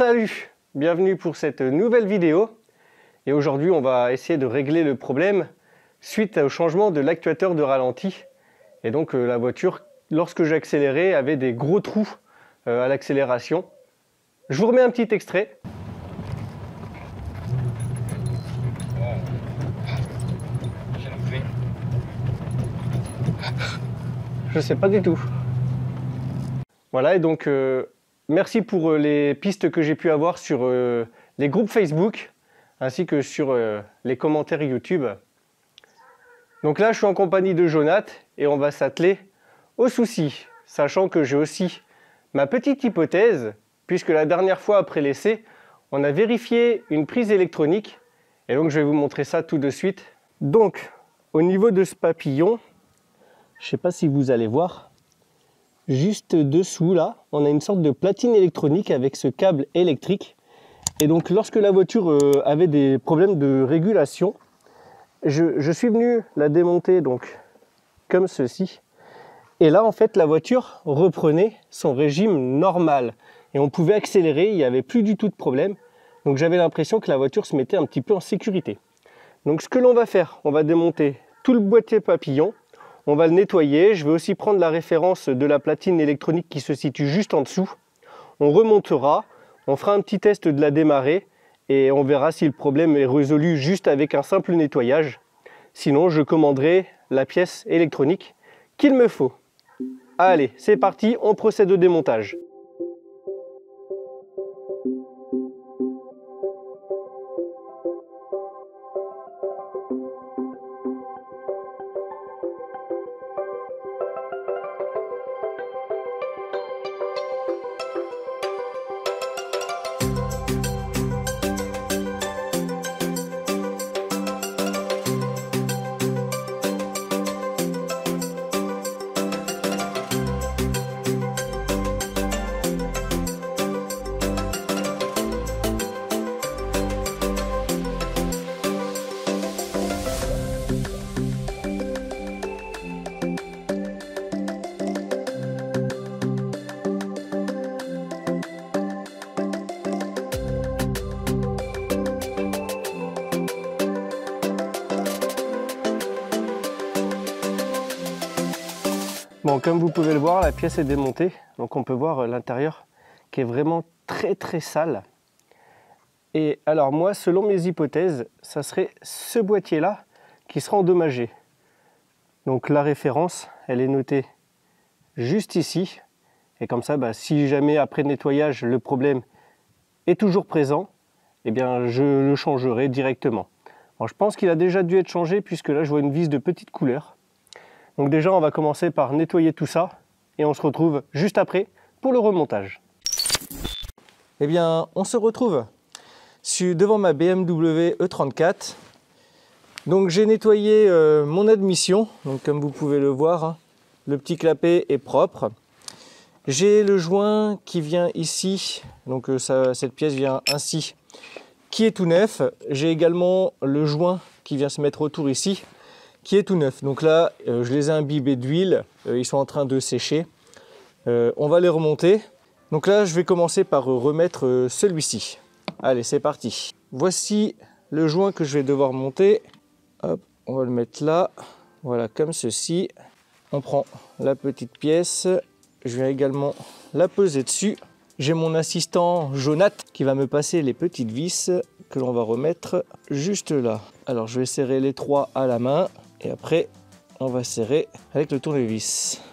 Salut, bienvenue pour cette nouvelle vidéo. Et aujourd'hui, on va essayer de régler le problème suite au changement de l'actuateur de ralenti. Et donc la voiture, lorsque j'accélérais, avait des gros trous à l'accélération. Je vous remets un petit extrait. Je sais pas du tout. Voilà, et donc merci pour les pistes que j'ai pu avoir sur les groupes Facebook ainsi que sur les commentaires YouTube. Donc là, je suis en compagnie de Jonath et on va s'atteler au souci, sachant que j'ai aussi ma petite hypothèse, puisque la dernière fois après l'essai, on a vérifié une prise électronique et donc je vais vous montrer ça tout de suite. Donc, au niveau de ce papillon, je ne sais pas si vous allez voir, juste dessous là, on a une sorte de platine électronique avec ce câble électrique. Et donc lorsque la voiture avait des problèmes de régulation, je suis venu la démonter donc comme ceci. Et là en fait la voiture reprenait son régime normal. Et on pouvait accélérer, il n'y avait plus du tout de problème. Donc j'avais l'impression que la voiture se mettait un petit peu en sécurité. Donc ce que l'on va faire, on va démonter tout le boîtier papillon. On va le nettoyer, je vais aussi prendre la référence de la platine électronique qui se situe juste en dessous. On remontera, on fera un petit test de la démarrer et on verra si le problème est résolu juste avec un simple nettoyage. Sinon, je commanderai la pièce électronique qu'il me faut. Allez, c'est parti, on procède au démontage. Bon, comme vous pouvez le voir, la pièce est démontée, donc on peut voir l'intérieur qui est vraiment très sale. Et alors moi, selon mes hypothèses, ça serait ce boîtier-là qui sera endommagé. Donc la référence, elle est notée juste ici. Et comme ça, si jamais après nettoyage, le problème est toujours présent, eh bien je le changerai directement. Alors, je pense qu'il a déjà dû être changé puisque là, je vois une vis de petite couleur. Donc déjà, on va commencer par nettoyer tout ça et on se retrouve juste après pour le remontage. Eh bien, on se retrouve devant ma BMW E34. Donc j'ai nettoyé mon admission. Donc comme vous pouvez le voir, hein, le petit clapet est propre. J'ai le joint qui vient ici. Donc cette pièce vient ainsi, qui est tout neuf. J'ai également le joint qui vient se mettre autour ici, qui est tout neuf. Donc là, je les ai imbibés d'huile, ils sont en train de sécher. On va les remonter. Donc là, je vais commencer par remettre celui-ci. Allez, c'est parti. Voici le joint que je vais devoir monter. Hop, on va le mettre là. Voilà, comme ceci. On prend la petite pièce. Je viens également la poser dessus. J'ai mon assistant Jonath qui va me passer les petites vis que l'on va remettre juste là. Alors, je vais serrer les trois à la main. Et après, on va serrer avec le tournevis.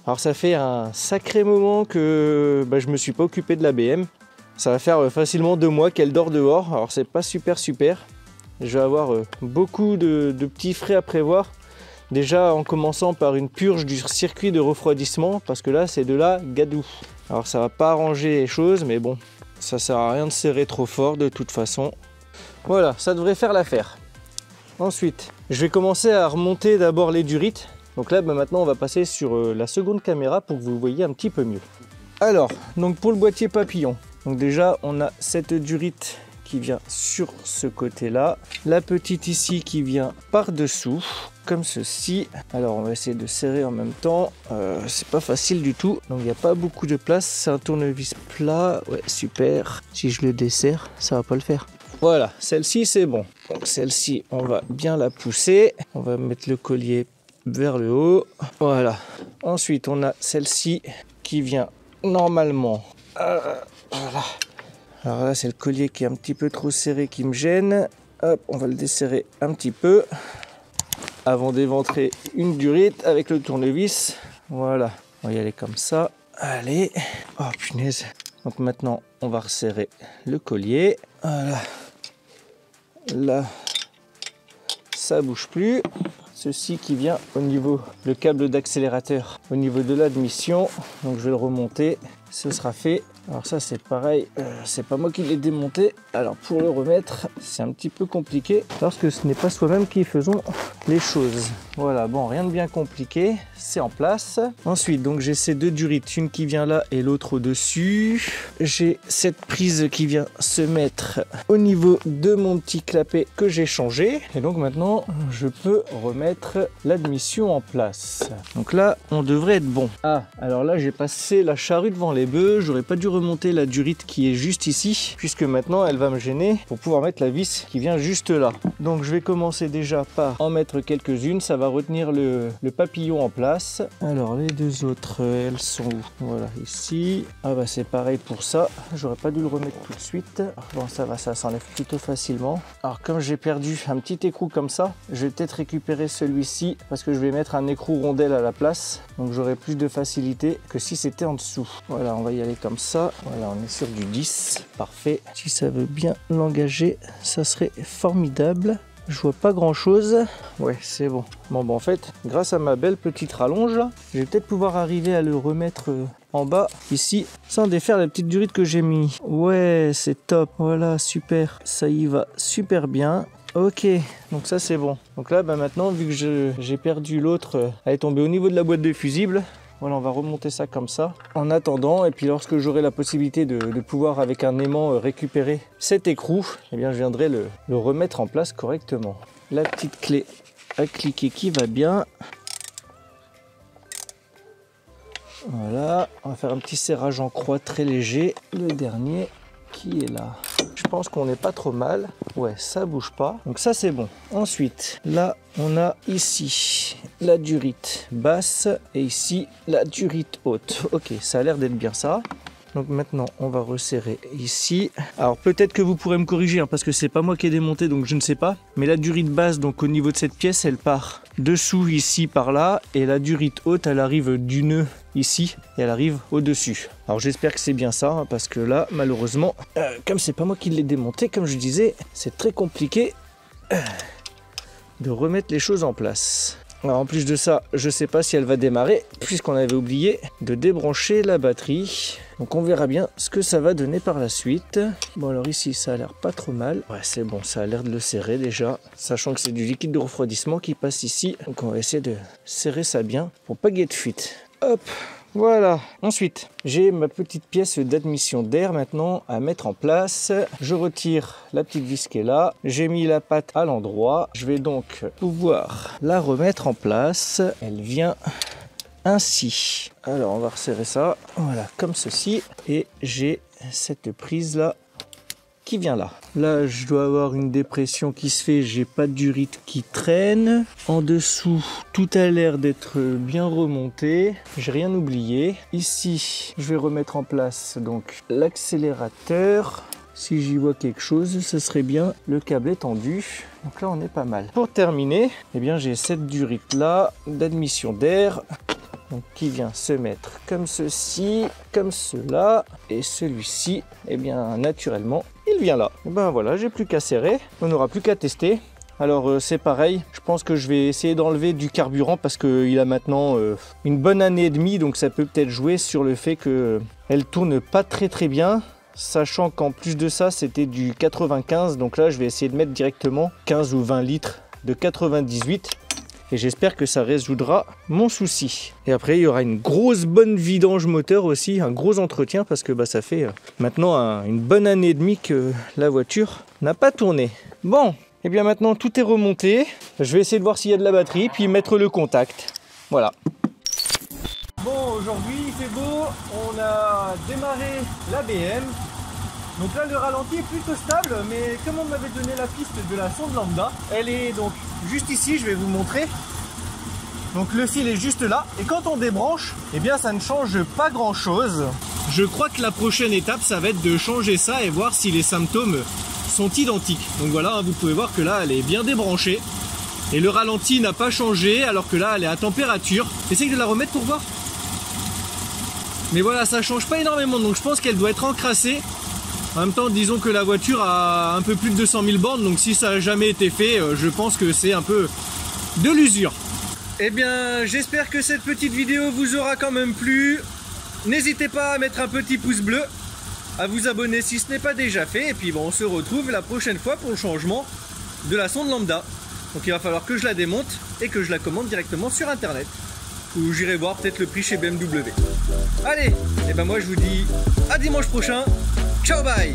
Alors ça fait un sacré moment que je ne me suis pas occupé de la BM. Ça va faire facilement 2 mois qu'elle dort dehors. Alors c'est pas super. Je vais avoir beaucoup de petits frais à prévoir. Déjà en commençant par une purge du circuit de refroidissement. Parce que là, c'est de la gadoue. Alors ça va pas arranger les choses. Mais bon, ça sert à rien de serrer trop fort de toute façon. Voilà, ça devrait faire l'affaire. Ensuite, je vais commencer à remonter d'abord les durites. Donc là, maintenant, on va passer sur la seconde caméra pour que vous voyez un petit peu mieux. Alors, donc pour le boîtier papillon, donc déjà, on a cette durite qui vient sur ce côté-là, la petite ici qui vient par-dessous, comme ceci. Alors on va essayer de serrer en même temps, c'est pas facile du tout, donc il n'y a pas beaucoup de place, c'est un tournevis plat, ouais super. Si je le desserre, ça va pas le faire. Voilà, celle-ci c'est bon. Donc celle-ci, on va bien la pousser, on va mettre le collier vers le haut, voilà. Ensuite on a celle-ci qui vient normalement, voilà. Alors là c'est le collier qui est un petit peu trop serré qui me gêne. Hop, on va le desserrer un petit peu avant d'éventrer une durite avec le tournevis. Voilà, on va y aller comme ça. Allez, oh punaise. Donc maintenant on va resserrer le collier. Voilà, là ça bouge plus. Ceci qui vient au niveau, le câble d'accélérateur au niveau de l'admission, donc je vais le remonter, ce sera fait. Alors ça c'est pareil, c'est pas moi qui l'ai démonté, alors pour le remettre c'est un petit peu compliqué parce que ce n'est pas soi-même qui faisons les choses. Voilà, bon, rien de bien compliqué, c'est en place. Ensuite donc j'ai ces deux durites, une qui vient là et l'autre au-dessus. J'ai cette prise qui vient se mettre au niveau de mon petit clapet que j'ai changé, et donc maintenant je peux remettre l'admission en place. Donc là on devrait être bon. Ah, alors là j'ai passé la charrue devant les bœufs, j'aurais pas dû remonter la durite qui est juste ici, puisque maintenant elle va me gêner pour pouvoir mettre la vis qui vient juste là. Donc je vais commencer déjà par en mettre quelques-unes, ça va retenir le papillon en place. Alors les deux autres, elles sont où? Voilà, ici. Ah bah c'est pareil pour ça, j'aurais pas dû le remettre tout de suite. Bon ça va, ça s'enlève plutôt facilement. Alors comme j'ai perdu un petit écrou comme ça, je vais peut-être récupérer celui-ci parce que je vais mettre un écrou rondelle à la place, donc j'aurai plus de facilité que si c'était en dessous. Voilà, on va y aller comme ça. Voilà, on est sur du 10, parfait. Si ça veut bien l'engager, ça serait formidable. Je vois pas grand chose. Ouais, c'est bon. Bon, en fait, grâce à ma belle petite rallonge, là, je vais peut-être pouvoir arriver à le remettre en bas, ici, sans défaire la petite durite que j'ai mis. Ouais, c'est top. Voilà, super. Ça y va super bien. Ok, donc ça c'est bon. Donc là, maintenant, vu que j'ai perdu l'autre, elle est tombée au niveau de la boîte de fusible. Voilà, on va remonter ça comme ça en attendant, et puis lorsque j'aurai la possibilité de pouvoir avec un aimant récupérer cet écrou, eh bien je viendrai le remettre en place correctement. La petite clé à cliquer qui va bien. Voilà, on va faire un petit serrage en croix très léger. Le dernier qui est là. Je pense qu'on n'est pas trop mal. Ouais, ça bouge pas. Donc ça c'est bon. Ensuite, là on a ici la durite basse et ici la durite haute. Ok, ça a l'air d'être bien ça. Donc maintenant on va resserrer ici. Alors peut-être que vous pourrez me corriger parce que c'est pas moi qui ai démonté, donc je ne sais pas. Mais la durite basse, donc au niveau de cette pièce, elle part dessous ici par là, et la durite haute elle arrive du nœud ici et elle arrive au dessus. Alors j'espère que c'est bien ça parce que là malheureusement comme c'est pas moi qui l'ai démonté, comme je disais, c'est très compliqué de remettre les choses en place. Alors en plus de ça, je sais pas si elle va démarrer puisqu'on avait oublié de débrancher la batterie. Donc on verra bien ce que ça va donner par la suite. Bon alors ici ça a l'air pas trop mal. Ouais c'est bon, ça a l'air de le serrer déjà. Sachant que c'est du liquide de refroidissement qui passe ici. Donc on va essayer de serrer ça bien pour pas qu'il y ait de fuite. Hop, voilà. Ensuite, j'ai ma petite pièce d'admission d'air maintenant à mettre en place. Je retire la petite vis qui est là. J'ai mis la patte à l'endroit. Je vais donc pouvoir la remettre en place. Elle vient ainsi. Alors on va resserrer ça, voilà, comme ceci, et j'ai cette prise là qui vient là. Là je dois avoir une dépression qui se fait, j'ai pas de durite qui traîne. En dessous tout a l'air d'être bien remonté, j'ai rien oublié. Ici je vais remettre en place donc l'accélérateur. Si j'y vois quelque chose, ce serait bien. Le câble est tendu, donc là on est pas mal. Pour terminer, eh bien j'ai cette durite là d'admission d'air. Donc, qui vient se mettre comme ceci, comme cela, et celui-ci, eh bien naturellement, il vient là. Et ben voilà, j'ai plus qu'à serrer, on n'aura plus qu'à tester. Alors c'est pareil, je pense que je vais essayer d'enlever du carburant parce qu'il a maintenant une bonne année et demie, donc ça peut peut-être jouer sur le fait qu'elle tourne pas très bien. Sachant qu'en plus de ça, c'était du 95, donc là je vais essayer de mettre directement 15 ou 20 litres de 98. Et j'espère que ça résoudra mon souci. Et après, il y aura une grosse bonne vidange moteur aussi, un gros entretien, parce que ça fait maintenant une bonne année et demie que la voiture n'a pas tourné. Bon, et bien maintenant tout est remonté. Je vais essayer de voir s'il y a de la batterie, puis mettre le contact. Voilà. Bon, aujourd'hui il fait beau, on a démarré la BM. Donc là le ralenti est plutôt stable, mais comme on m'avait donné la piste de la sonde lambda, elle est donc juste ici, je vais vous montrer. Donc le fil est juste là, et quand on débranche, eh bien ça ne change pas grand chose. Je crois que la prochaine étape, ça va être de changer ça et voir si les symptômes sont identiques. Donc voilà, vous pouvez voir que là elle est bien débranchée. Et le ralenti n'a pas changé, alors que là elle est à température. Essaye de la remettre pour voir. Mais voilà, ça change pas énormément, donc je pense qu'elle doit être encrassée. En même temps, disons que la voiture a un peu plus de 200 000 bornes, donc si ça n'a jamais été fait, je pense que c'est un peu de l'usure. Eh bien, j'espère que cette petite vidéo vous aura quand même plu. N'hésitez pas à mettre un petit pouce bleu, à vous abonner si ce n'est pas déjà fait, et puis bon, on se retrouve la prochaine fois pour le changement de la sonde lambda. Donc il va falloir que je la démonte et que je la commande directement sur internet. Ou j'irai voir peut-être le prix chez BMW. Allez, et ben moi je vous dis à dimanche prochain. Ciao, bye!